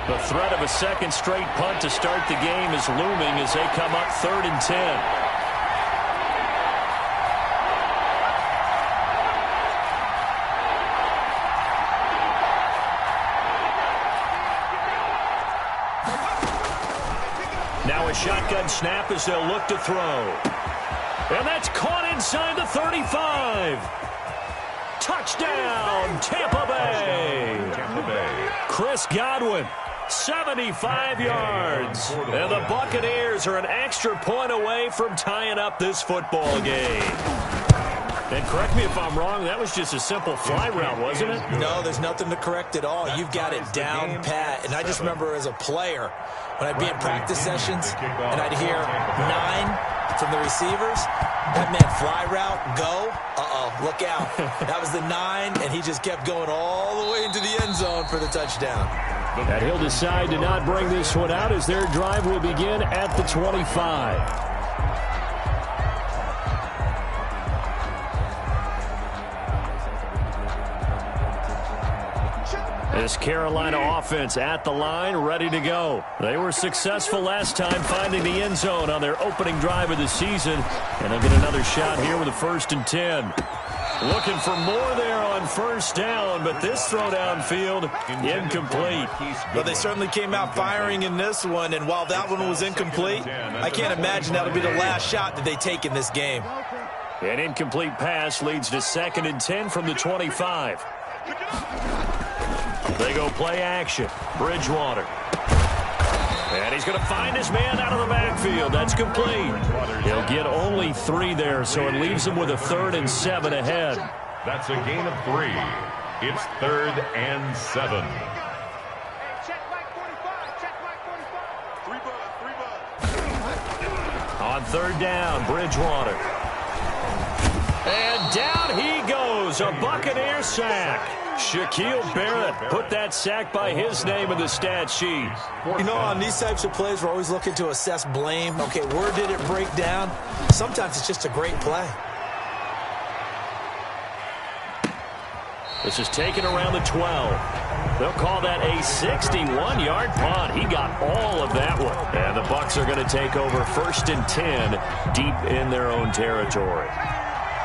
The threat of a second straight punt to start the game is looming as they come up 3rd and 10. Now a shotgun snap as they'll look to throw. And that's caught inside the 35. Touchdown, Tampa Bay. Chris Godwin, 75 yards. And the Buccaneers are an extra point away from tying up this football game. And correct me if I'm wrong, that was just a simple fly route, wasn't it? No, there's nothing to correct at all. You've got it down pat. And I just remember as a player, when I'd be in practice sessions and I'd hear 9 from the receivers, that meant fly route, go, look out. That was the 9, and he just kept going all the way into the end zone for the touchdown. And he'll decide to not bring this one out as their drive will begin at the 25. This Carolina offense at the line, ready to go. They were successful last time finding the end zone on their opening drive of the season. And they'll get another shot here with a 1st and 10. Looking for more there on 1st down, but this throw downfield, incomplete. Well, they certainly came out firing in this one, and while that one was incomplete, I can't imagine that'll be the last shot that they take in this game. An incomplete pass leads to 2nd and 10 from the 25. They go play action. Bridgewater. And he's going to find his man out of the backfield. That's complete. He'll get only 3 there, so it leaves him with a 3rd and 7 ahead. That's a gain of 3. It's 3rd and 7. On 3rd down, Bridgewater. And down he goes. A Buccaneer sack. Shaquille Barrett put that sack by his name in the stat sheet. You know, on these types of plays, we're always looking to assess blame. Okay, where did it break down? Sometimes it's just a great play. This is taken around the 12. They'll call that a 61-yard punt. He got all of that one. And the Bucs are going to take over 1st and 10 deep in their own territory.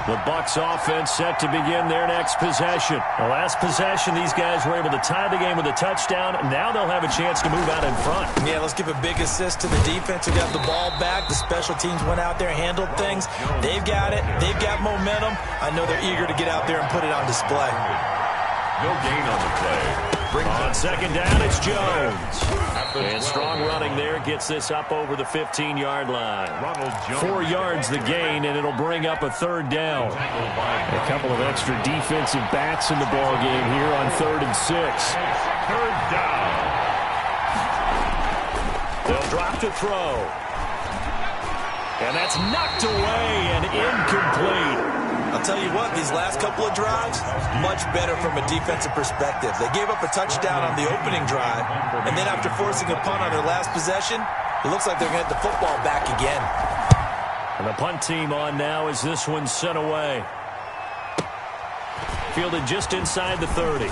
The Bucs offense set to begin their next possession. The last possession, these guys were able to tie the game with a touchdown. Now they'll have a chance to move out in front. Yeah, let's give a big assist to the defense who got the ball back. The special teams went out there, handled things. They've got it. They've got momentum. I know they're eager to get out there and put it on display. No gain on the play. On 2nd down, it's Jones. And strong running there gets this up over the 15-yard line. 4 yards the gain, and it'll bring up a 3rd down. A couple of extra defensive backs in the ball game here on 3rd and 6. 3rd down. They'll drop to throw. And that's knocked away and incomplete. I'll tell you what, these last couple of drives, much better from a defensive perspective. They gave up a touchdown on the opening drive, and then after forcing a punt on their last possession, it looks like they're going to get the football back again. And the punt team on now as this one's sent away. Fielded just inside the 30.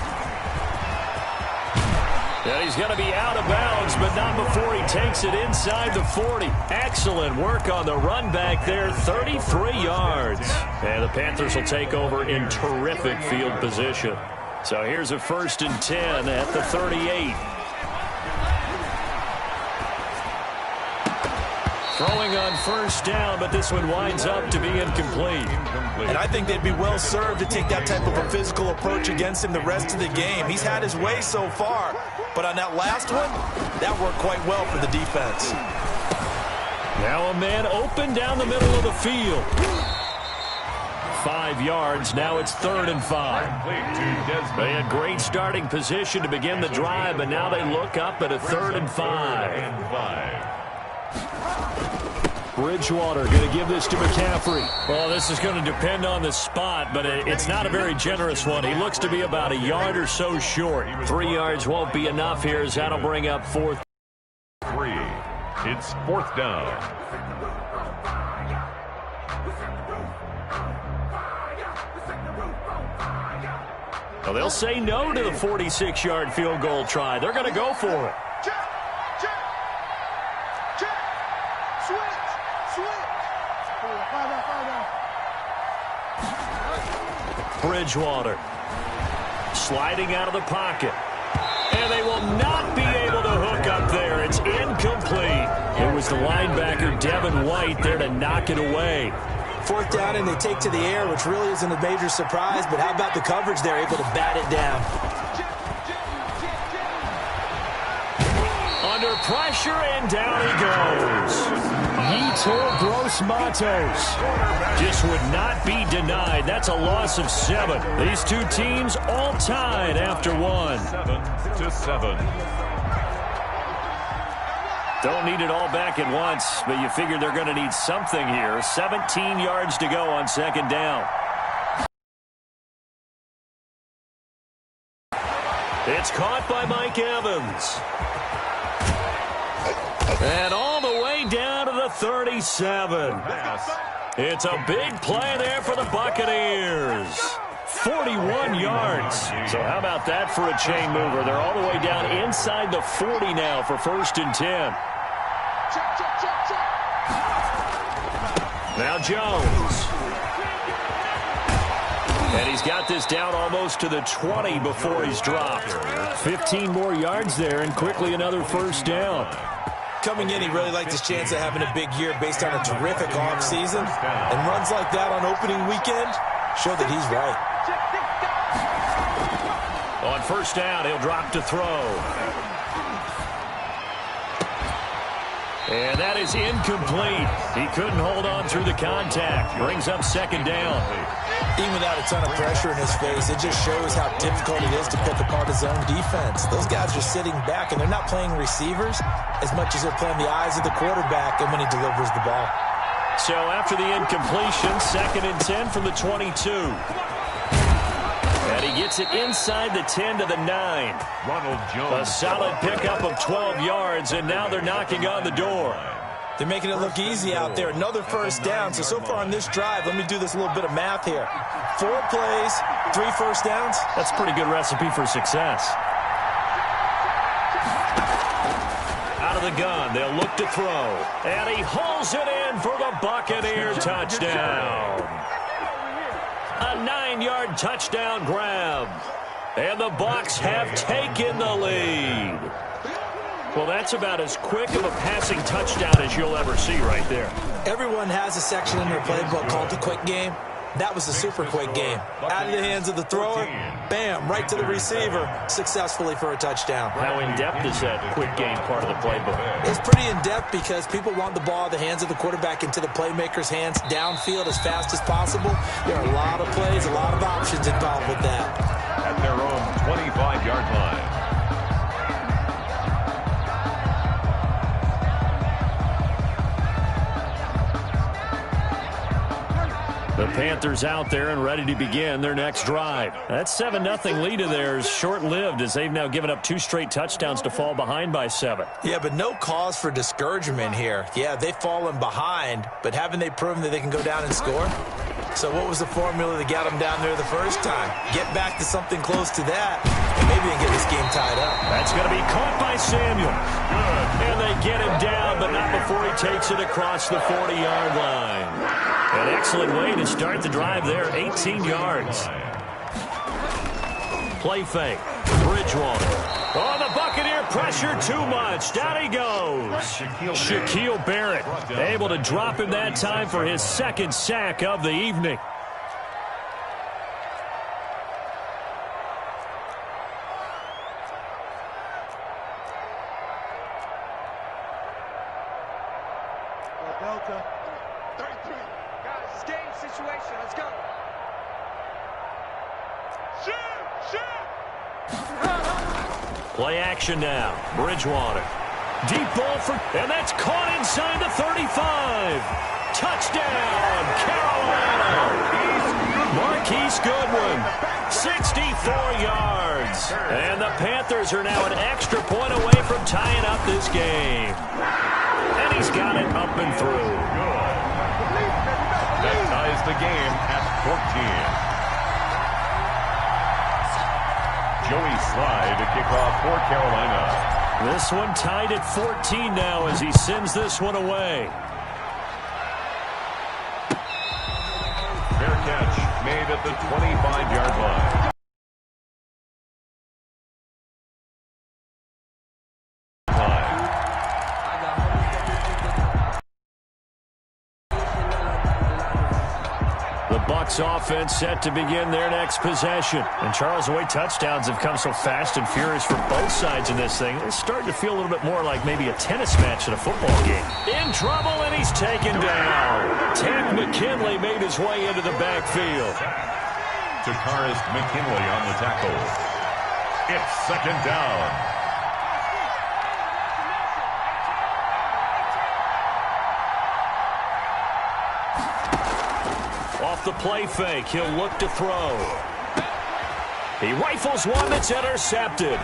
And he's going to be out of bounds, but not before he takes it inside the 40. Excellent work on the run back there, 33 yards. And the Panthers will take over in terrific field position. So here's a 1st and 10 at the 38. Throwing on 1st down, but this one winds up to be incomplete. And I think they'd be well served to take that type of a physical approach against him the rest of the game. He's had his way so far, but on that last one, that worked quite well for the defense. Now a man open down the middle of the field. 5 yards, now it's 3rd and 5. They had great starting position to begin the drive, but now they look up at a 3rd and 5. Bridgewater going to give this to McCaffrey. Well, this is going to depend on the spot, but it's not a very generous one. He looks to be about a yard or so short. 3 yards won't be enough here as that'll bring up 4th. 3. It's 4th down. Well, they'll say no to the 46-yard field goal try. They're going to go for it. Bridgewater. Sliding out of the pocket. And they will not be able to hook up there. It's incomplete. It was the linebacker, Devin White, there to knock it away. Fourth down, and they take to the air, which really isn't a major surprise, but how about the coverage there, able to bat it down? Under pressure, and down he goes. Yetur Gross-Matos just would not be denied. That's a loss of 7. These two teams all tied after 1. 7-7. Don't need it all back at once, but you figure they're going to need something here. 17 yards to go on second down. It's caught by Mike Evans. And all the way down to the 37. It's a big play there for the Buccaneers. 41 yards. So how about that for a chain mover? They're all the way down inside the 40 now for 1st and 10. Now Jones. And he's got this down almost to the 20 before he's dropped. 15 more yards there, and quickly another 1st down. Coming in, he really liked his chance of having a big year based on a terrific offseason. And runs like that on opening weekend show that he's right. On 1st down, he'll drop to throw. And that is incomplete. He couldn't hold on through the contact. Brings up 2nd down. Even without a ton of pressure in his face, it just shows how difficult it is to pick apart his own defense. Those guys are sitting back, and they're not playing receivers as much as they're playing the eyes of the quarterback and when he delivers the ball. So after the incompletion, 2nd and 10 from the 22. And he gets it inside the 10 to the 9. Ronald Jones. A solid pickup of 12 yards, and now they're knocking on the door. They're making it look easy out there. Another 1st down. So far on this drive, let me do this little bit of math here. 4 plays, 3 1st downs. That's a pretty good recipe for success. Out of the gun, they'll look to throw. And he hauls it in for the Buccaneer touchdown. A 9-yard touchdown grab. And the Bucs have taken the lead. Well, that's about as quick of a passing touchdown as you'll ever see right there. Everyone has a section in their playbook called the quick game. That was a super quick game. Out of the hands of the thrower, bam, right to the receiver, successfully for a touchdown. How in-depth is that quick game part of the playbook? It's pretty in-depth because people want the ball out of the hands of the quarterback into the playmaker's hands downfield as fast as possible. There are a lot of plays, a lot of options involved with that. At their own 25-yard line. The Panthers out there and ready to begin their next drive. That 7-0 lead of theirs short-lived as they've now given up 2 straight touchdowns to fall behind by 7. Yeah, but no cause for discouragement here. Yeah, they've fallen behind, but haven't they proven that they can go down and score? So what was the formula that got them down there the first time? Get back to something close to that, and maybe they can get this game tied up. That's going to be caught by Samuel. Good. And they get him down, but not before he takes it across the 40-yard line. An excellent way to start the drive there, 18 yards. Play fake. Bridgewater. Oh, the Buccaneer pressure too much. Down he goes. Shaquille Barrett able to drop him that time for his 2nd sack of the evening. Delta. 33. Guys, it's game situation. Let's go. Play action now. Bridgewater. Deep ball for, and that's caught inside the 35. Touchdown, Carolina. Marquise Goodwin, 64 yards. And the Panthers are now an extra point away from tying up this game. And he's got it up and through. That ties the game at 14. Joey Sly to kick off for Carolina. This one tied at 14 now as he sends this one away. Fair catch made at at the 25-yard line. The Bucs offense set to begin their next possession. And Charles, the way touchdowns have come so fast and furious for both sides in this thing, it's starting to feel a little bit more like maybe a tennis match at a football game. In trouble, and he's taken down. Ted McKinley made his way into the backfield. Takarist McKinley on the tackle. It's second down. Off the play fake, he'll look to throw. He rifles one that's intercepted.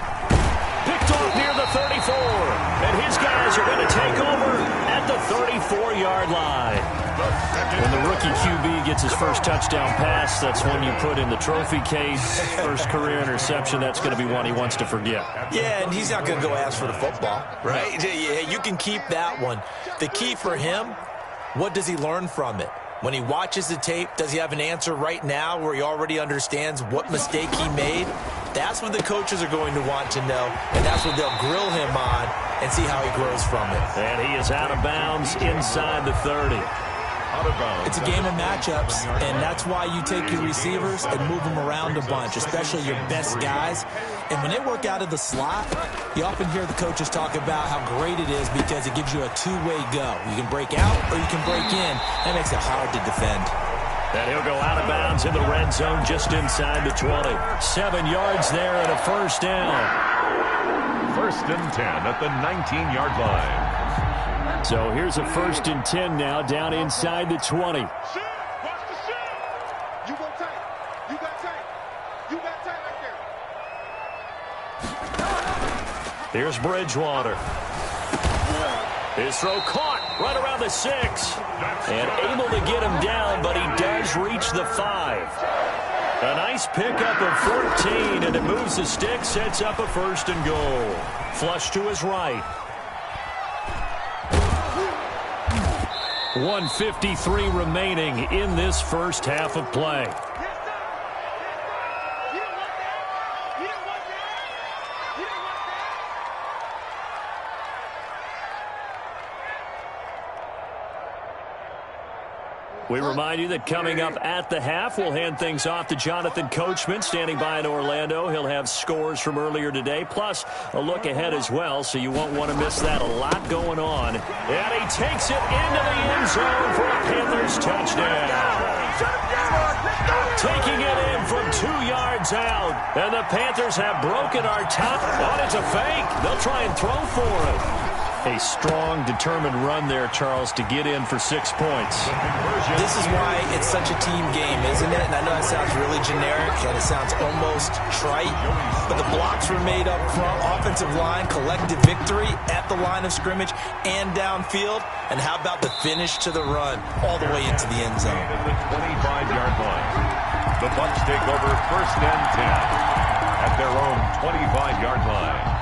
Picked off near the 34. And his guys are going to take over at the 34-yard line. When the rookie QB gets his first touchdown pass, that's when you put in the trophy case. First career interception, that's going to be one he wants to forget. Yeah, and he's not going to go ask for the football, right? Yeah, you can keep that one. The key for him, what does he learn from it? When he watches the tape, does he have an answer right now where he already understands what mistake he made? That's what the coaches are going to want to know, and that's what they'll grill him on and see how he grows from it. And he is out of bounds inside the 30. It's a game of matchups, and that's why you take your receivers and move them around a bunch, especially your best guys. And when they work out of the slot, you often hear the coaches talk about how great it is because it gives you a two-way go. You can break out or you can break in. That makes it hard to defend. And he'll go out of bounds in the red zone just inside the 20. 7 yards there and a first down. First and 10 at the 19-yard line. So here's a first and 10 now down inside the 20. Watch the shit. You go tight. You got tight. You got tight right there. Here's Bridgewater. His throw caught right around the 6. And able to get him down, but he does reach the 5. A nice pickup of 14, and it moves the stick, sets up a first and goal. Flush to his right. 1:53 remaining in this first half of play. We remind you that coming up at the half, we'll hand things off to Jonathan Coachman, standing by in Orlando. He'll have scores from earlier today, plus a look ahead as well, so you won't want to miss that. A lot going on. And he takes it into the end zone for a Panthers touchdown. Taking it in from 2 yards out. And the Panthers have broken our top. Oh, it's a fake. They'll try and throw for it. A strong, determined run there, Charles, to get in for 6 points. This is why it's such a team game, isn't it? And I know that sounds really generic, and it sounds almost trite, but the blocks were made up front, offensive line, collective victory at the line of scrimmage and downfield. And how about the finish to the run all the way into the end zone? At the 25-yard line. The Bucs take over first and 10 at their own 25-yard line.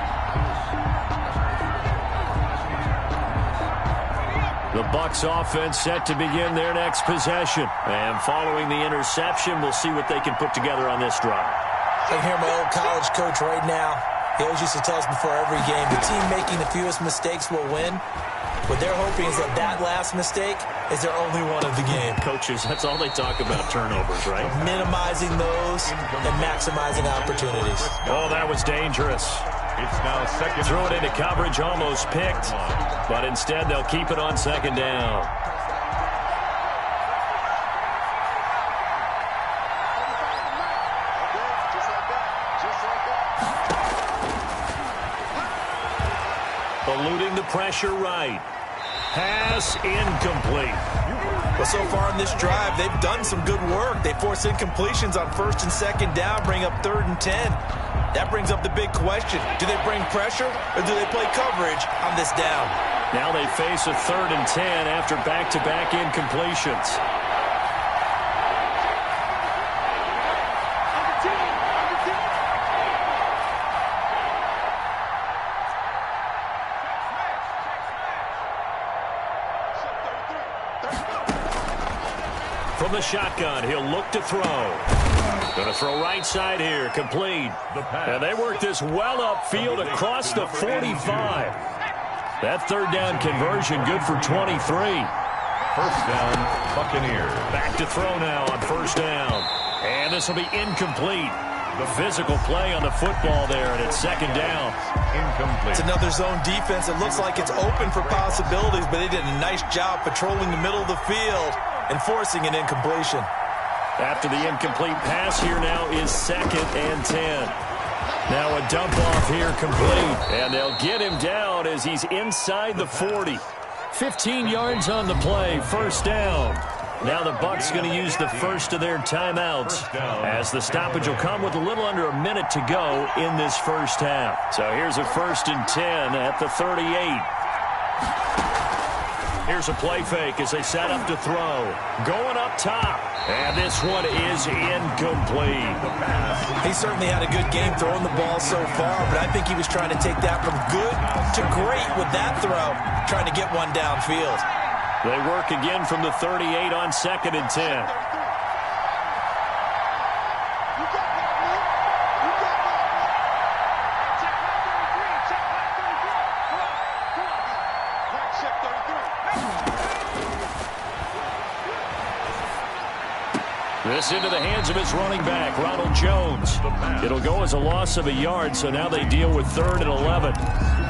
The Bucs offense set to begin their next possession. And following the interception, we'll see what they can put together on this drive. I can hear my old college coach right now. He always used to tell us before every game, the team making the fewest mistakes will win. What they're hoping is that last mistake is their only one of the game. Coaches, that's all they talk about, turnovers, right? Minimizing those and maximizing opportunities. Oh, that was dangerous. It's now second. Throw it into coverage, almost picked. But instead, they'll keep it on second down. Eluding the pressure right. Pass incomplete. Well, so far in this drive, they've done some good work. They force incompletions on first and second down, bring up 3rd and 10. That brings up the big question. Do they bring pressure or do they play coverage on this down? Now they face a 3rd and 10 after back-to-back incompletions. From from the shotgun. He'll look to throw. Going to throw right side here. Complete. And they work this well upfield across the 45. That third down conversion good for 23. First down, Buccaneers. Back to throw now on first down. And this will be incomplete. The physical play on the football there, and it's second down. Incomplete. It's another zone defense. It looks like it's open for possibilities, but they did a nice job patrolling the middle of the field and forcing an incompletion. After the incomplete pass, here now is 2nd and 10. Now a dump off here complete, and they'll get him down as he's inside the 40. 15 yards on the play, first down. Now the Bucs going to use the first of their timeouts as the stoppage will come with a little under a minute to go in this first half. So here's a 1st and 10 at the 38. Here's a play fake as they set up to throw. Going up top. And this one is incomplete. He certainly had a good game throwing the ball so far, but I think he was trying to take that from good to great with that throw, trying to get one downfield. They work again from the 38 on 2nd and 10. This into the hands of his running back, Ronald Jones. It'll go as a loss of a yard, so now they deal with 3rd and 11.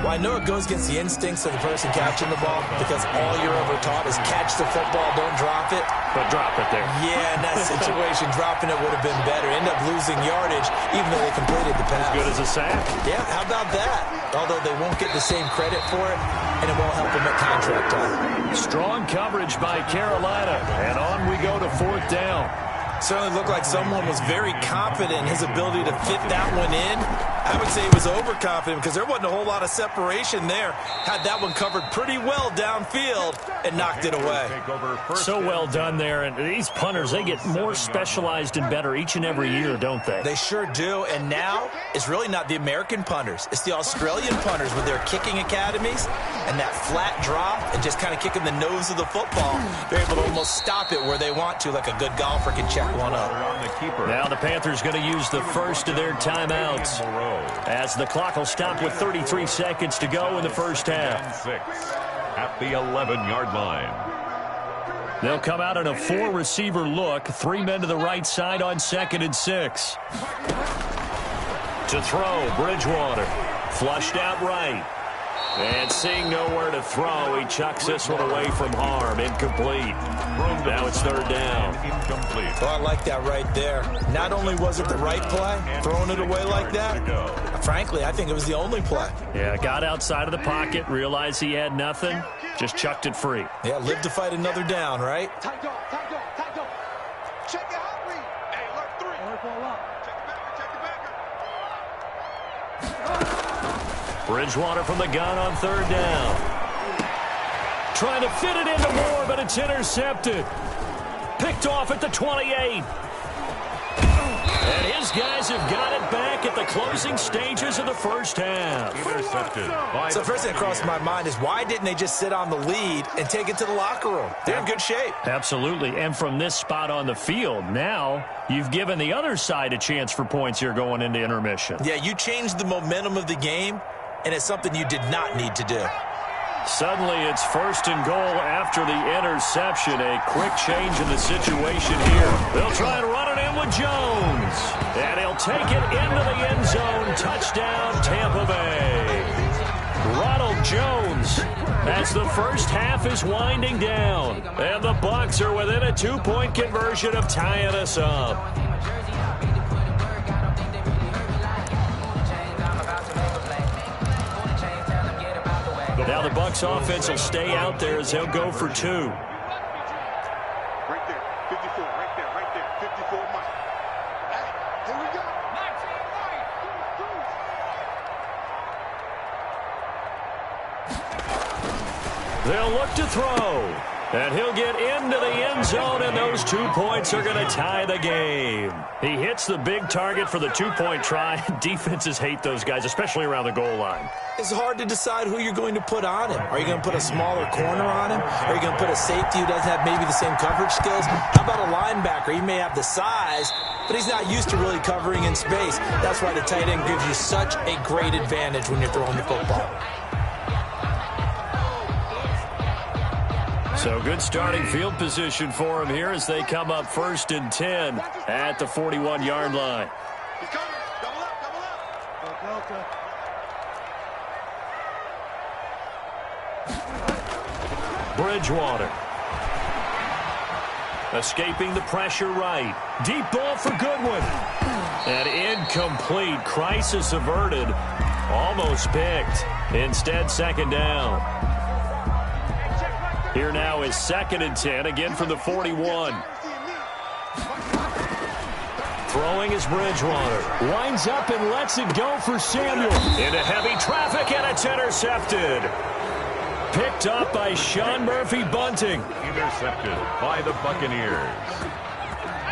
Well, I know it goes against the instincts of the person catching the ball because all you're ever taught is catch the football, don't drop it. But drop it there. Yeah, in that situation, dropping it would have been better. End up losing yardage, even though they completed the pass. As good as a sack. Yeah, how about that? Although they won't get the same credit for it, and it won't help them at contract time. Strong coverage by Carolina, and on we go to 4th down. Certainly looked like someone was very confident in his ability to fit that one in. I would say he was overconfident because there wasn't a whole lot of separation there. Had that one covered pretty well downfield and knocked it away. So well done there. And these punters, they get more specialized and better each and every year, don't they? They sure do. And now it's really not the American punters. It's the Australian punters with their kicking academies and that flat drop and just kind of kicking the nose of the football. They're able to almost stop it where they want to, like a good golfer can check one up. Now the Panthers going to use the first of their timeouts as the clock will stop with 33 seconds to go in the first half. At the 11-yard line. They'll come out in a 4-receiver look. 3 men to the right side on 2nd and 6. To throw, Bridgewater. Flushed out right. And seeing nowhere to throw, he chucks this one away from harm. Incomplete. Now it's 3rd down. Incomplete. Well, I like that right there. Not only was it the right play, throwing it away like that, frankly, I think it was the only play. Yeah, got outside of the pocket, realized he had nothing, just chucked it free. Yeah, live to fight another down, right? Tight dog. Check it out, read. Hey, alert 3. Alert ball up. Check the backer. Bridgewater from the gun on 3rd down. Trying to fit it into Moore, but it's intercepted. Picked off at the 28. And his guys have got it back at the closing stages of the first half. Intercepted. So the first thing that crossed my mind is why didn't they just sit on the lead and take it to the locker room? They're in good shape. Absolutely. And from this spot on the field, now you've given the other side a chance for points here going into intermission. Yeah, you changed the momentum of the game, and it's something you did not need to do. Suddenly it's 1st and goal after the interception. A quick change in the situation here. They'll try and run it in with Jones. And he'll take it into the end zone. Touchdown, Tampa Bay. Ronald Jones as the first half is winding down. And the Bucs are within a 2-point conversion of tying us up. Now the Bucs offense will stay out there as they'll go for 2. Right there. 54. Right there. 54 Mike. Hey, here we go. 19 Mike. They'll look to throw. And he'll get into the end zone, and those 2 points are going to tie the game. He hits the big target for the two-point try. Defenses hate those guys, especially around the goal line. It's hard to decide who you're going to put on him. Are you going to put a smaller corner on him? Are you going to put a safety who doesn't have maybe the same coverage skills? How about a linebacker? He may have the size, but he's not used to really covering in space. That's why the tight end gives you such a great advantage when you're throwing the football. So good starting field position for him here as they come up 1st and 10 at the 41-yard line. He's coming. Double up. Go Delta. Bridgewater. Escaping the pressure right. Deep ball for Goodwin. And incomplete. Crisis averted. Almost picked. Instead, 2nd down. Here now is 2nd and 10, again from the 41. Throwing is Bridgewater. Winds up and lets it go for Samuel. Into heavy traffic, and it's intercepted. Picked up by Sean Murphy-Bunting. Intercepted by the Buccaneers.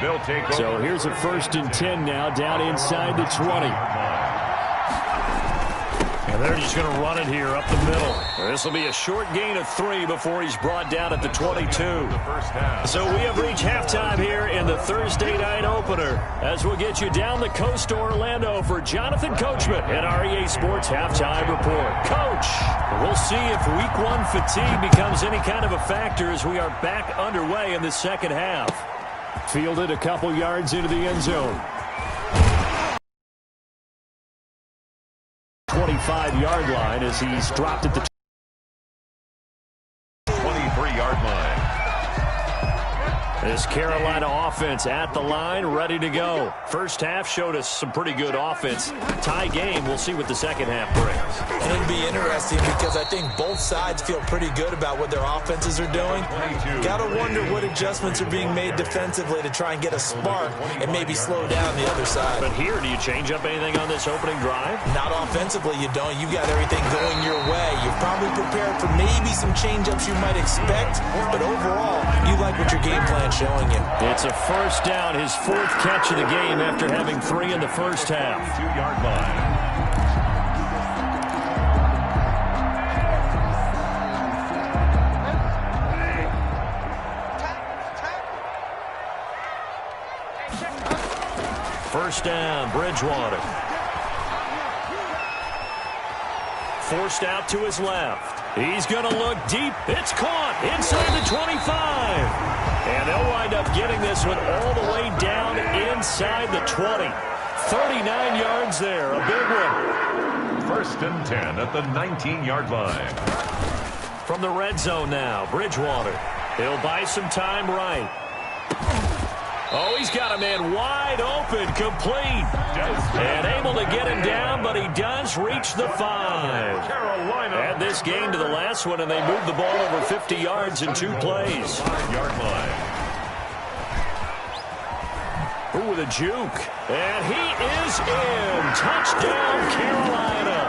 They'll take over. So here's a 1st and 10 now, down inside the 20. And they're just going to run it here up the middle. This will be a short gain of 3 before he's brought down at the 22. So we have reached halftime here in the Thursday night opener, as we'll get you down the coast to Orlando for Jonathan Coachman at our EA Sports Halftime Report. Coach, we'll see if Week 1 fatigue becomes any kind of a factor as we are back underway in the second half. Fielded a couple yards into the end zone. 25-yard line as he's dropped at the 23-yard line. This Carolina offense at the line, ready to go. First half showed us some pretty good offense. Tie game, we'll see what the second half brings. And it'll be interesting because I think both sides feel pretty good about what their offenses are doing. Got to wonder what adjustments are being made defensively to try and get a spark and maybe slow down the other side. But here, do you change up anything on this opening drive? Not offensively, you don't. You've got everything going your way. You're probably prepared for maybe some change-ups you might expect, but overall, you like what your game plan showing you. It's a 1st down, his 4th catch of the game after having 3 in the first half. 2-yard line. First down, Bridgewater. Forced out to his left. He's going to look deep. It's caught inside the 25. And they'll wind up getting this one all the way down inside the 20. 39 yards there, a big one. 1st and 10 at the 19-yard line. From the red zone now, Bridgewater. He'll buy some time right. Oh, he's got a man wide open, complete. And able to get him down, but he does reach the 5. Carolina. Add this game to the last one, and they moved the ball over 50 yards in 2 plays. 5-yard line. Ooh, with a juke. And he is in. Touchdown, Carolina.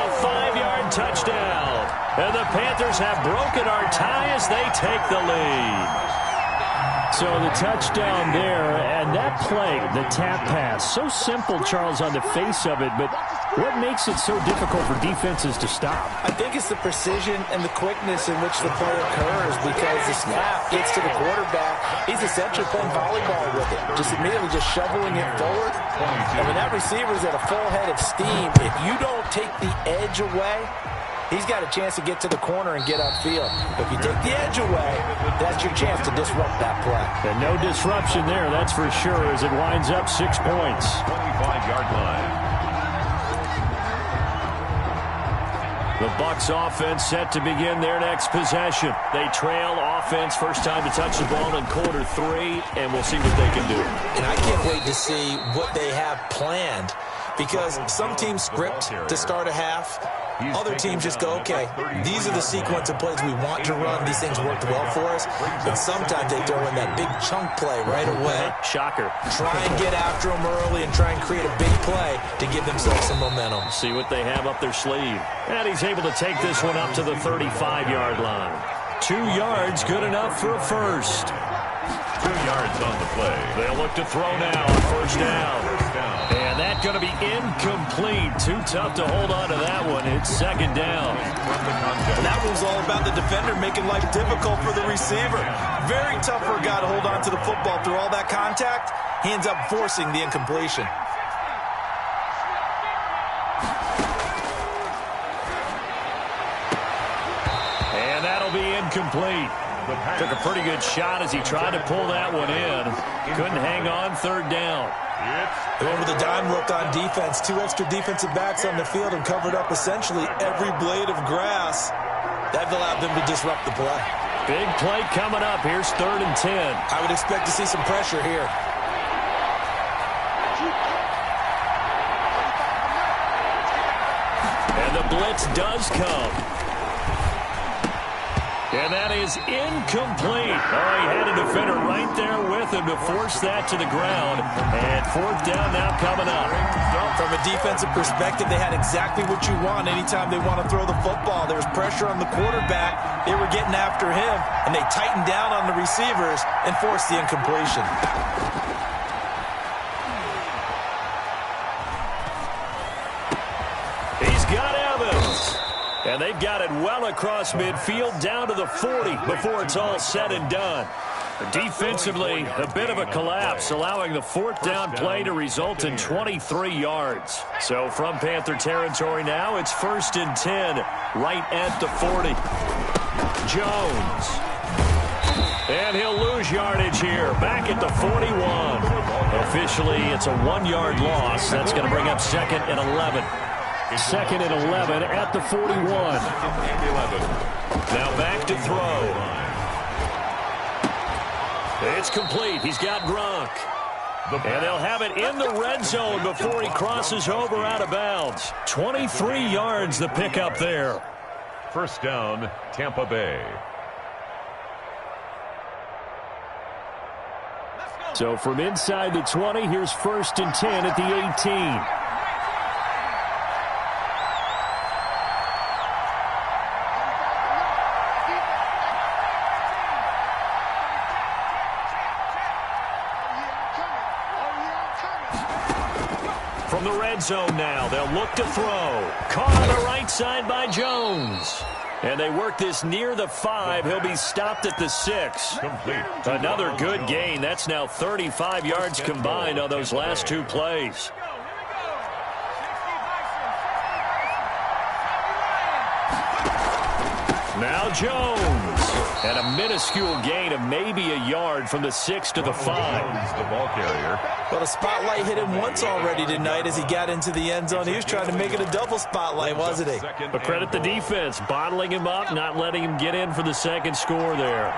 A 5-yard touchdown. And the Panthers have broken our tie as they take the lead. So the touchdown there, and that play, the tap pass, so simple, Charles, on the face of it, but what makes it so difficult for defenses to stop? I think it's the precision and the quickness in which the play occurs, because the snap gets to the quarterback. He's essentially playing volleyball with it, just immediately just shoveling it forward. And when that receiver's at a full head of steam, if you don't take the edge away, he's got a chance to get to the corner and get upfield. If you take the edge away, that's your chance to disrupt that play. And no disruption there, that's for sure, as it winds up 6 points. 25-yard line. The Bucs offense set to begin their next possession. They trail offense, first time to touch the ball in quarter 3, and we'll see what they can do. And I can't wait to see what they have planned, because some teams script to start a half. Other teams just go, okay, these are the sequence of plays we want to run. These things worked well for us. But sometimes they throw in that big chunk play right away. Shocker. Try and get after them early and try and create a big play to give themselves some momentum. See what they have up their sleeve. And he's able to take this one up to the 35-yard line. 2 yards, good enough for a first. 2 yards on the play. They'll look to throw now on first down. And that's going to be incomplete. Too tough to hold on to that one. It's second down. That was all about the defender making life difficult for the receiver. Very tough for a guy to hold on to the football through all that contact. He ends up forcing the incompletion. And that'll be incomplete. Took a pretty good shot as he tried to pull that one in. Couldn't hang on, third down. They went with a dime look on defense. 2 extra defensive backs on the field and covered up essentially every blade of grass. That allowed them to disrupt the play. Big play coming up. Here's 3rd and 10. I would expect to see some pressure here. And the blitz does come. And that is incomplete. Oh, he had a defender right there with him to force that to the ground. And 4th down now coming up. From a defensive perspective, they had exactly what you want anytime they want to throw the football. There was pressure on the quarterback. They were getting after him, and they tightened down on the receivers and forced the incompletion. He's got Evans. And they've got it well across midfield down to the 40 before it's all said and done. Defensively, a bit of a collapse, allowing the 4th down play to result in 23 yards. So from Panther territory now, it's 1st and 10 right at the 40. Jones. And he'll lose yardage here, back at the 41. Officially, it's a 1-yard loss. That's going to bring up 2nd and 11. 2nd and 11 at the 41. Now back to throw. It's complete. He's got Gronk. And they'll have it in the red zone before he crosses over out of bounds. 23 yards the pickup there. 1st down, Tampa Bay. So from inside the 20, here's 1st and 10 at the 18. From the red zone now, they'll look to throw. Caught on the right side by Jones. And they work this near the 5. He'll be stopped at the 6. Complete. Another good gain. That's now 35 yards combined on those last 2 plays. Now Jones. And a minuscule gain of maybe a yard from the 6 to the 5. The ball carrier. Well, the spotlight hit him once already tonight as he got into the end zone. He was trying to make it a double spotlight, wasn't he? But credit the defense, bottling him up, not letting him get in for the second score there.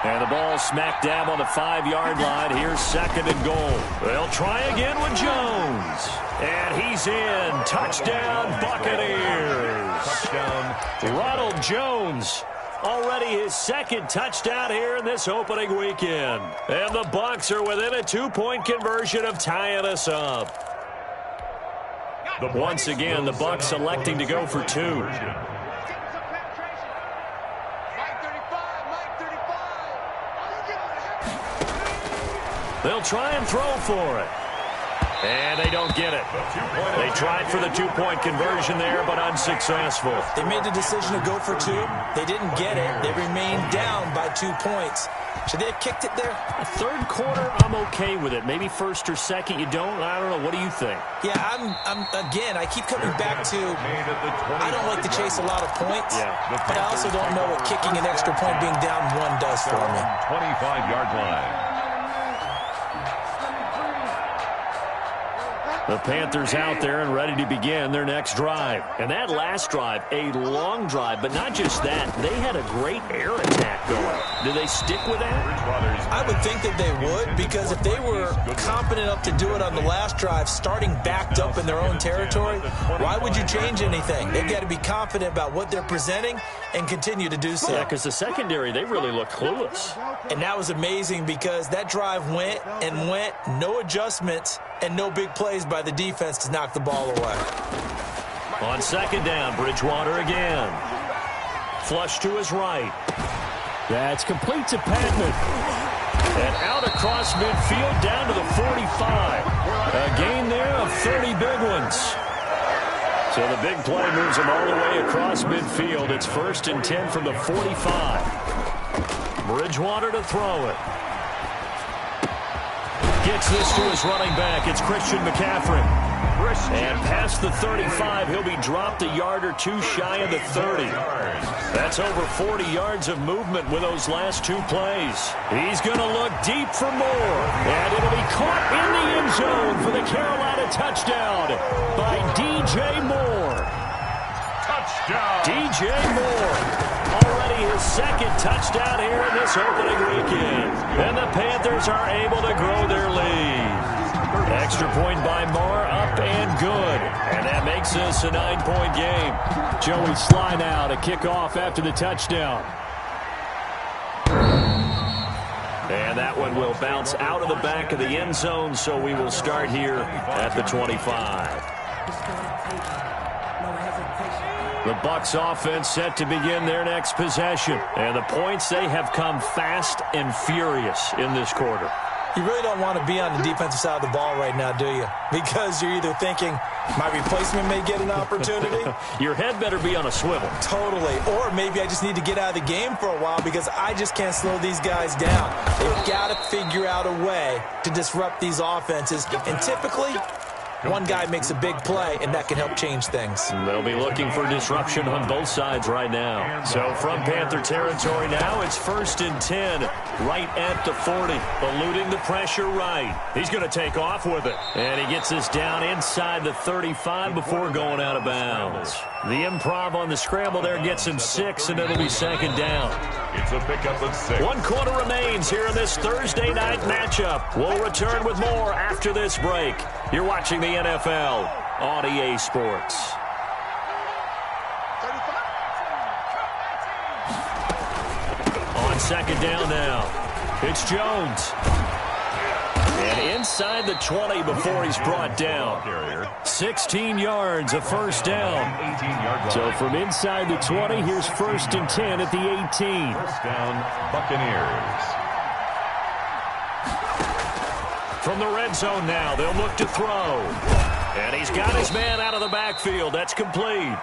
And the ball smack dab on the 5-yard line. Here's 2nd and goal. They'll try again with Jones. And he's in. Touchdown, Buccaneers. Touchdown. Ronald Jones. Already his 2nd touchdown here in this opening weekend. And the Bucs are within a 2-point conversion of tying us up. Once again, the Bucs electing to go for 2. They'll try and throw for it. And they don't get it. They tried for the 2-point conversion there, but unsuccessful. They made the decision to go for 2. They didn't get it. They remained down by 2 points. Should they have kicked it there? Third quarter, I'm okay with it. Maybe 1st or 2nd, you don't. I don't know. What do you think? Yeah, again, I keep coming back to I don't like to chase a lot of points, but I also don't know what kicking an extra point being down 1 does for me. 25-yard line. The Panthers out there and ready to begin their next drive. And that last drive, a long drive, but not just that. They had a great air attack going. Do they stick with that? I would think that they would, because if they were competent enough to do it on the last drive, starting backed up in their own territory, why would you change anything? They've got to be confident about what they're presenting and continue to do so. Yeah, because the secondary, they really looked clueless. And that was amazing because that drive went and went, no adjustments, and no big plays by the defense to knock the ball away. On 2nd down, Bridgewater again. Flush to his right. Yeah, it's complete to Patman. And out across midfield down to the 45. A gain there of 30 big ones. So the big play moves him all the way across midfield. It's 1st and 10 from the 45. Bridgewater to throw it. Gets this to his running back. It's Christian McCaffrey. And past the 35, he'll be dropped a yard or two shy of the 30. That's over 40 yards of movement with those last 2 plays. He's going to look deep for more. And it'll be caught in the end zone for the Carolina touchdown by DJ Moore. Touchdown. DJ Moore. Already his 2nd touchdown here in this opening weekend. And the Panthers are able to grow their lead. Extra point by Moore, up and good. And that makes this a 9-point game. Joey Sly now to kick off after the touchdown. And that one will bounce out of the back of the end zone, so we will start here at the 25. The Bucs offense set to begin their next possession. And the points, they have come fast and furious in this quarter. You really don't want to be on the defensive side of the ball right now, do you? Because you're either thinking, my replacement may get an opportunity. Your head better be on a swivel. Totally. Or maybe I just need to get out of the game for a while because I just can't slow these guys down. They've got to figure out a way to disrupt these offenses. And typically, one guy makes a big play, and that can help change things. They'll be looking for disruption on both sides right now. So from Panther territory now, it's 1st and 10, right at the 40. Eluding the pressure right. He's going to take off with it. And he gets this down inside the 35 before going out of bounds. The improv on the scramble there gets him 6, and it'll be 2nd down. It's a pickup of 6. 1 quarter remains here in this Thursday night matchup. We'll return with more after this break. You're watching the NFL on EA Sports. On 2nd down now, it's Jones. And inside the 20 before he's brought down. 16 yards, a 1st down. So from inside the 20, here's 1st and 10 at the 18. 1st down, Buccaneers. From the red zone now, they'll look to throw. And he's got his man out of the backfield. That's complete.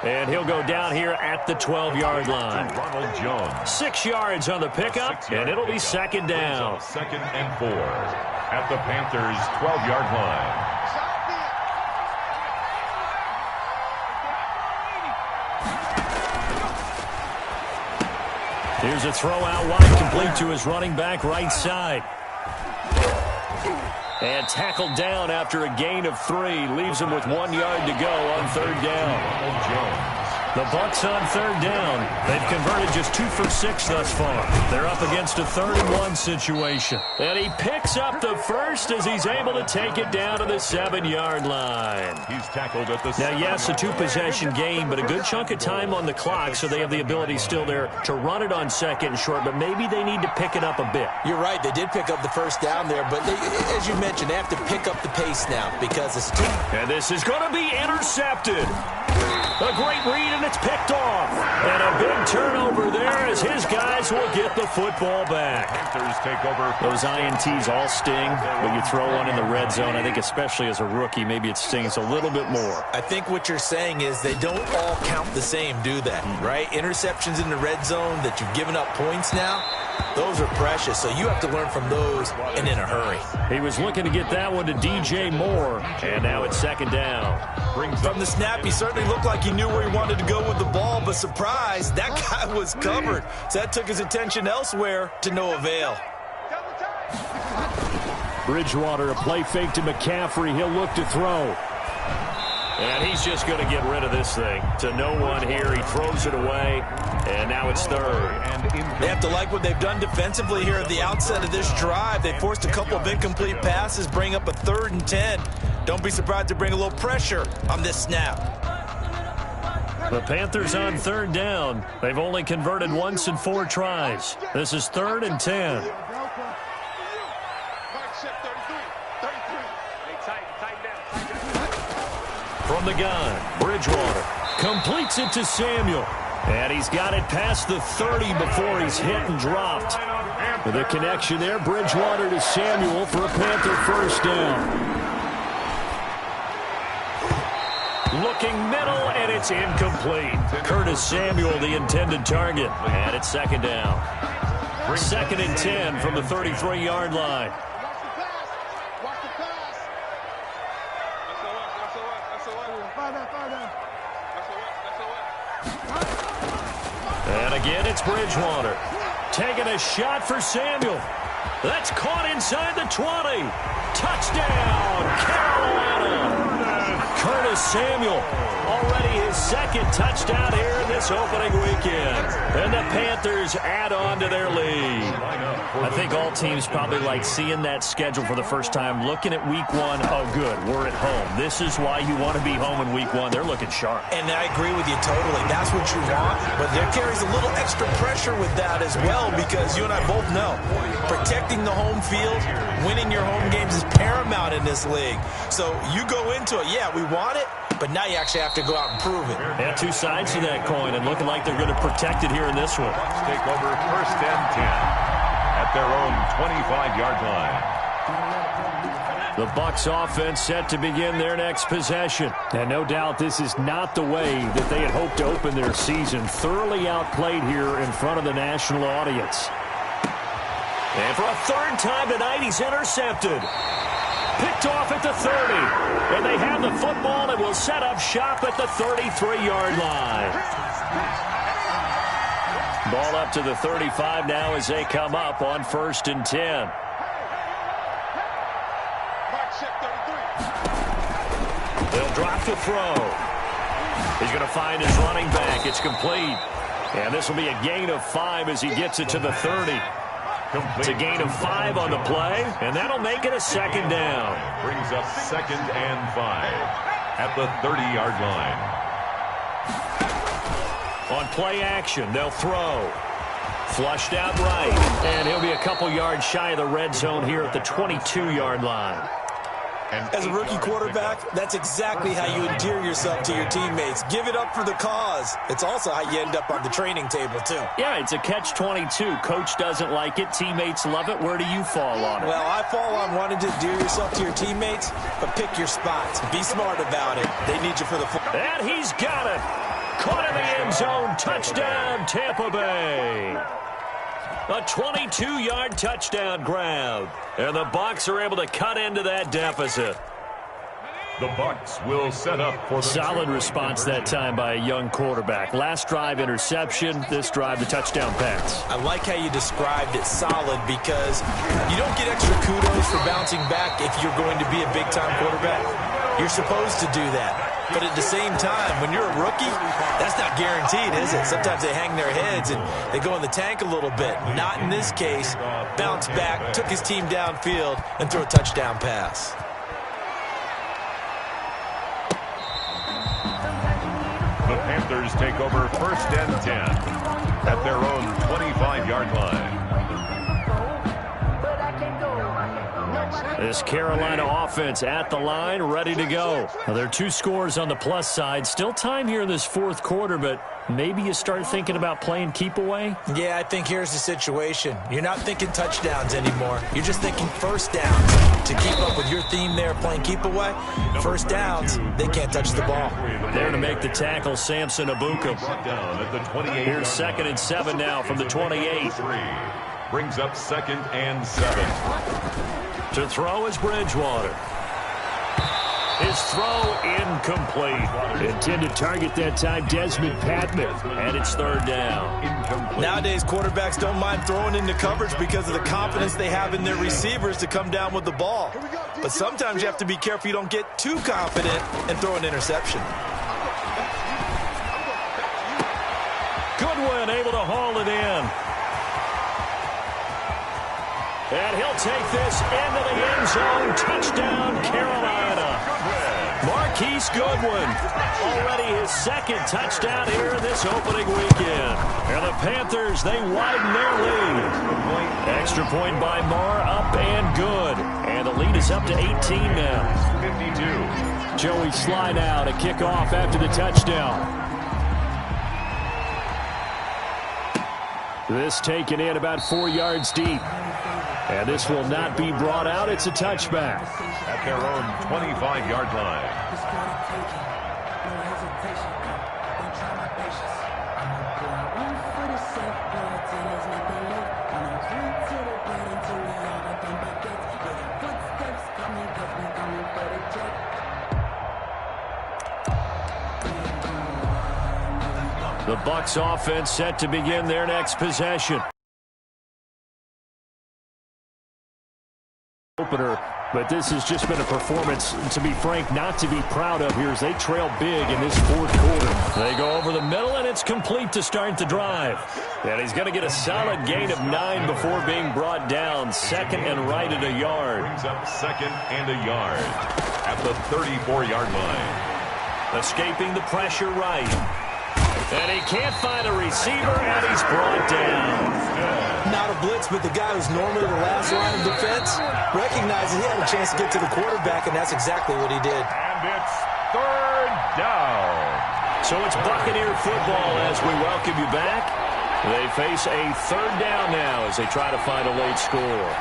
And he'll go down here at the 12-yard line. Ronald Jones. 6 yards on the pickup, and it'll be 2nd down. 2nd and 4 at the Panthers' 12-yard line. Here's a throw out wide, complete to his running back right side. And tackled down after a gain of 3. Leaves him with 1 yard to go on 3rd down. The Bucs on 3rd down. They've converted just 2 for 6 thus far. They're up against a 3rd and 1 situation. And he picks up the first as he's able to take it down to the 7-yard line. He's tackled at the Now, yes, a 2-possession game, but a good chunk of time on the clock, so they have the ability still there to run it on 2nd and short, but maybe they need to pick it up a bit. You're right. They did pick up the 1st down there, but they, as you mentioned, they have to pick up the pace now because it's too... And this is going to be intercepted. A great read, and it's picked off. And a big turnover there as his guys will get the football back. Panthers take over. Those INTs all sting, but you throw one in the red zone. I think especially as a rookie, maybe it stings a little bit more. I think what you're saying is they don't all count the same, do they? Right? Interceptions in the red zone that you've given up points now, those are precious. So you have to learn from those and in a hurry. He was looking to get that one to DJ Moore, and now it's 2nd down. From the snap, he certainly looked like he knew where he wanted to go with the ball, but surprise, that guy was covered. So that took his attention elsewhere to no avail. Bridgewater, a play fake to McCaffrey. He'll look to throw. And he's just going to get rid of this thing. To no one here. He throws it away, and now it's 3rd. They have to like what they've done defensively here at the outset of this drive. They forced a couple of incomplete passes, bring up a 3rd and 10. Don't be surprised to bring a little pressure on this snap. The Panthers on 3rd down. They've only converted once in 4 tries. This is 3rd and 10. From the gun, Bridgewater completes it to Samuel. And he's got it past the 30 before he's hit and dropped. With a connection there, Bridgewater to Samuel for a Panther first down. Looking middle, and it's incomplete. Curtis Samuel, the intended target. And it's second down. 2nd and 10 from the 33-yard line. And again, it's Bridgewater. Taking a shot for Samuel. That's caught inside the 20. Touchdown, Carolina. Curtis Samuel, already his 2nd touchdown here this opening weekend. And the Panthers add on to their lead. I think all teams probably like seeing that schedule for the first time, looking at week 1. Oh, good, we're at home. This is why you want to be home in week 1. They're looking sharp. And I agree with you totally. That's what you want. But there carries a little extra pressure with that as well, because you and I both know protecting the home field, winning your home games is paramount in this league. So you go into it, yeah, we want it, but now you actually have to go out and prove it. Yeah, two sides to that coin, and looking like they're going to protect it here in this one. Bucks take over 1st and 10 at their own 25-yard line. The Bucks offense set to begin their next possession. And no doubt this is not the way that they had hoped to open their season. Thoroughly outplayed here in front of the national audience. And for a 3rd time tonight, he's intercepted. Picked off at the 30. And they have the football and will set up shop at the 33-yard line. Ball up to the 35 now as they come up on 1st and 10. They'll drop the throw. He's going to find his running back. It's complete. And this will be a gain of 5 as he gets it to the 30. It's a gain of 5 on the play, and that'll make it a 2nd down. Brings up 2nd and 5 at the 30-yard line. On play action, they'll throw. Flushed out right, and he'll be a couple yards shy of the red zone here at the 22-yard line. As a rookie quarterback, that's exactly how you endear yourself to your teammates. Give it up for the cause. It's also how you end up on the training table, too. Yeah, it's a catch-22. Coach doesn't like it. Teammates love it. Where do you fall on it? Well, I fall on wanting to endear yourself to your teammates, but pick your spots. Be smart about it. They need you for the football. And he's got it. Caught in the end zone. Touchdown, Tampa Bay. A 22-yard touchdown grab. And the Bucs are able to cut into that deficit. The Bucs will set up for the solid response that time by a young quarterback. Last drive interception, this drive the touchdown pass. I like how you described it, solid, because you don't get extra kudos for bouncing back if you're going to be a big-time quarterback. You're supposed to do that. But at the same time, when you're a rookie, that's not guaranteed, is it? Sometimes they hang their heads and they go in the tank a little bit. Not in this case. Bounce back, took his team downfield, and threw a touchdown pass. The Panthers take over 1st and 10 at their own 25-yard line. This Carolina offense at the line, ready to go. Now, there are 2 scores on the plus side. Still time here in this 4th quarter, but maybe you start thinking about playing keep away? Yeah, I think here's the situation. You're not thinking touchdowns anymore. You're just thinking first downs. To keep up with your theme there, playing keep away, first downs, they can't touch the ball. There to make the tackle, Samson Abuka. Here's 2nd and 7 now from the 28. Brings up 2nd and 7. To throw is Bridgewater. His throw incomplete. Intended target that time, Desmond Patman. And it's 3rd down. Nowadays, quarterbacks don't mind throwing into coverage because of the confidence they have in their receivers to come down with the ball. But sometimes you have to be careful you don't get too confident and throw an interception. Goodwin able to haul it in. And he'll take this into the end zone. Touchdown, Carolina. Marquise Goodwin, already his 2nd touchdown here in this opening weekend. And the Panthers, they widen their lead. Extra point by Marr, up and good. And the lead is up to 18 now. 52. Joey Slide out, a kickoff after the touchdown. This taken in about 4 yards deep. And this will not be brought out. It's a touchback. At their own 25-yard line. The Bucs offense set to begin their next possession. Opener, but this has just been a performance, to be frank, not to be proud of here as they trail big in this fourth quarter. They go over the middle, and it's complete to start the drive. And he's going to get a solid gain of 9 before being brought down. Second and right at a yard. Brings up second and a yard at the 34-yard line. Escaping the pressure right. And he can't find a receiver, and he's brought down. Not a blitz, but the guy who's normally the last line of defense recognizes he had a chance to get to the quarterback, and that's exactly what he did. And it's third down. So it's Buccaneer football as we welcome you back. They face a third down now as they try to find a late score.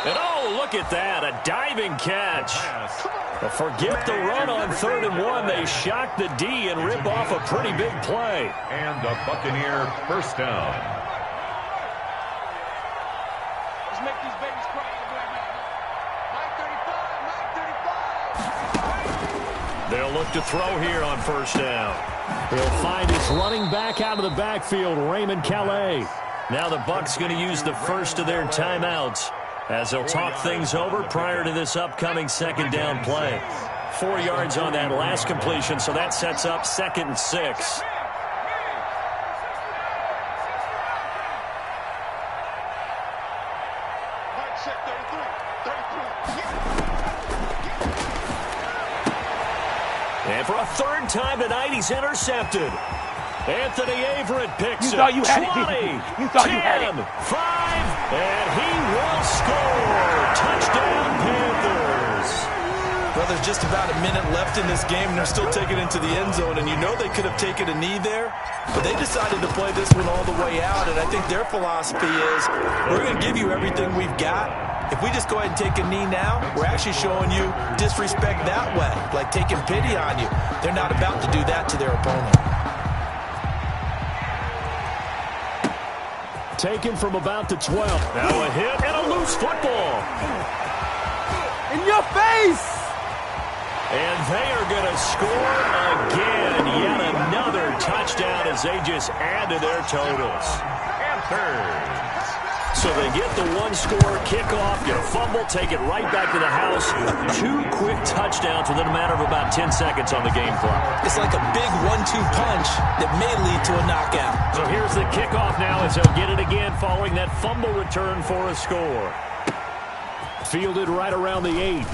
And oh, look at that, a diving catch. Forget the run on 3rd and 1. They shock the D and rip off a pretty big play. And the Buccaneer first down. Let's make these babies cry. Mike 35, Mike 35. They'll look to throw here on first down. He'll find his running back out of the backfield, Raymond Calais. Now the Bucs going to use the first of their timeouts as they'll talk things over prior to this upcoming second down play. 4 yards on that last completion, so that sets up 2nd and 6. Mike check 33. And for a third time tonight, he's intercepted. Anthony Averett picks it. 20, you thought 10, you had it. 5, and he will score. Touchdown, Panthers. Well, there's just about a minute left in this game, and they're still taking it into the end zone. And you know they could have taken a knee there, but they decided to play this one all the way out. And I think their philosophy is, we're going to give you everything we've got. If we just go ahead and take a knee now, we're actually showing you disrespect that way, like taking pity on you. They're not about to do that to their opponent. Taken from about the 12. Now a hit and a loose football. In your face! And they are going to score again. Yet another touchdown as they just add to their totals. Panthers. So they get the one-score kickoff, get a fumble, take it right back to the house. 2 quick touchdowns within a matter of about 10 seconds on the game clock. It's like a big 1-2 punch that may lead to a knockout. So here's the kickoff now as they'll get it again following that fumble return for a score. Fielded right around the 8.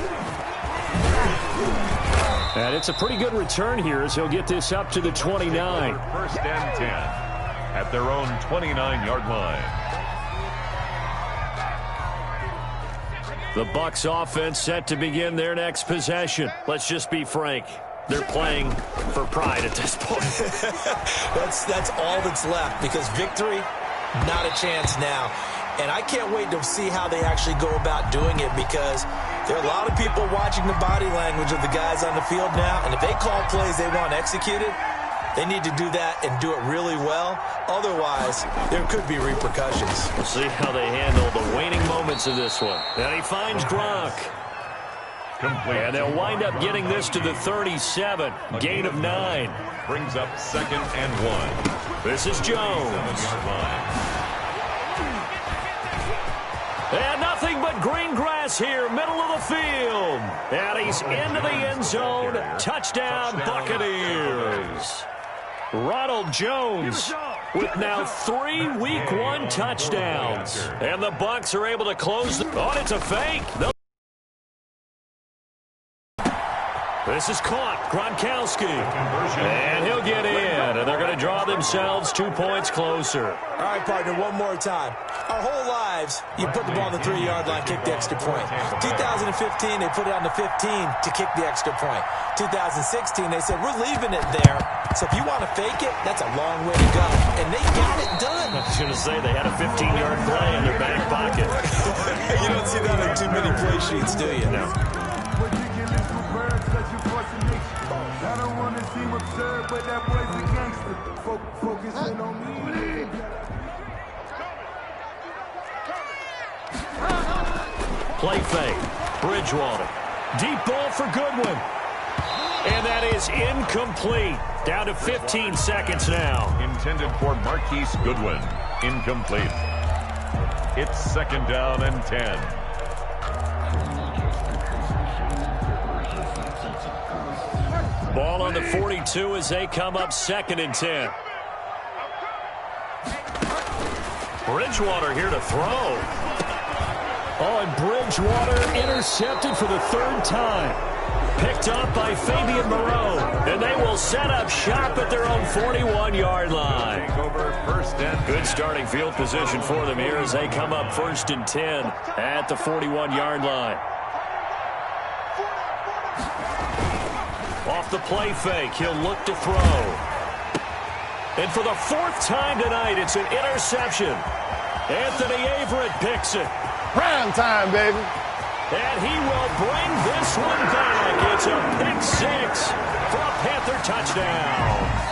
And it's a pretty good return here as he'll get this up to the 29. First and 10 at their own 29-yard line. The Bucs offense set to begin their next possession. Let's just be frank. They're playing for pride at this point. That's all that's left, because victory, not a chance now. And I can't wait to see how they actually go about doing it, because there are a lot of people watching the body language of the guys on the field now, and if they call plays they want executed, they need to do that and do it really well. Otherwise, there could be repercussions. We'll see how they handle the waning moments of this one. And he finds Gronk. Complete. And they'll wind up getting this to the 37. Gain of 9. Brings up second and 1. This is Jones. 7-yard line. And nothing but green grass here, middle of the field. And he's into the end zone. Touchdown, Buccaneers. Ronald Jones with now 3 Week 1 touchdowns. And the Bucs are able to close. Oh, it's a fake. This is caught. Gronkowski. And he'll get in. And they're going to draw themselves 2 points closer. All right, partner, one more time. Our whole lives, you put the ball on the 3-yard line, kick the extra point. 2015, they put it on the 15 to kick the extra point. 2016, they said, we're leaving it there. So if you want to fake it, that's a long way to go. And they got it done. I was going to say they had a 15-yard play in their back pocket. You don't see that on too many play sheets, do you? No. I don't want to seem absurd, but that boy's a gangster. Focusing on me. Play fake. Bridgewater. Deep ball for Goodwin. And that is incomplete. Down to 15 seconds now. Intended for Marquise Goodwin. Incomplete. It's 2nd down and 10. Ball on the 42 as they come up 2nd and 10. Bridgewater here to throw. Oh, and Bridgewater intercepted for the 3rd time. Picked up by Fabian Moreau. And they will set up shop at their own 41-yard line. Over 1st and 10. Good starting field position for them here as they come up 1st and 10 at the 41-yard line. Off the play fake, he'll look to throw. And for the 4th time tonight, it's an interception. Anthony Averett picks it. Prime time, baby. And he will bring this one back. It's a pick 6 for a Panther touchdown.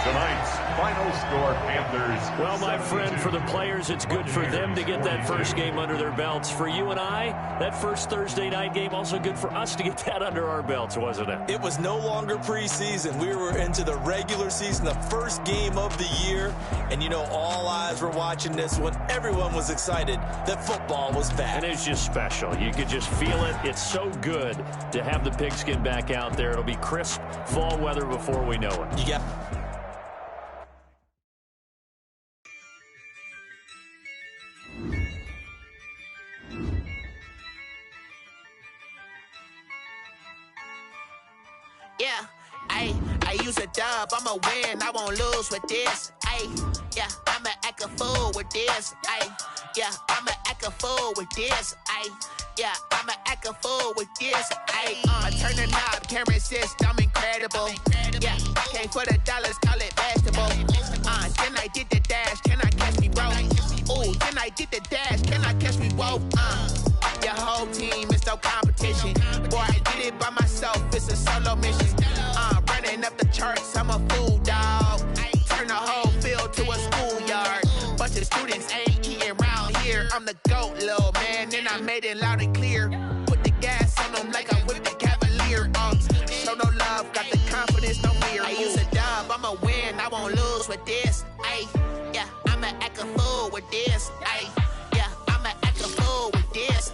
Tonight's final score, Panthers. Well, my 72. friend, for the players, it's good for them to get that first game under their belts. For you and I, that first Thursday night game, also good for us to get that under our belts, wasn't it? It was no longer preseason. We were into the regular season, the first game of the year. And, you know, all eyes were watching this when everyone was excited that football was back. And it's just special. You could just feel it. It's so good to have the pigskin back out there. It'll be crisp fall weather before we know it. You got... Yeah, I use a dub, I'ma win, I won't lose with this. Yeah, I'ma act a fool with this. Yeah, I'ma act a fool with this. Yeah, I'ma act a fool with this. I turn the knob, camera assist, I'm incredible. Yeah, came for the dollars, call it basketball. Then I did the dash, can I catch me, bro? Ooh, then I did the dash, can I catch me, whoa? Your whole team is no competition. Boy, I did it by myself, it's a solo mission. Running up the charts, I'm a fool, dog. Turn the whole field to a schoolyard. Bunch of students ain't eating round here. I'm the GOAT, little man, and I made it loud and clear. Put the gas on them like I whipped the Cavalier. Show no love, got the confidence, no fear. I use a dub, I'ma win, I won't lose with this. Yeah, I'ma act a fool with this. Yeah, I'ma act a fool with this.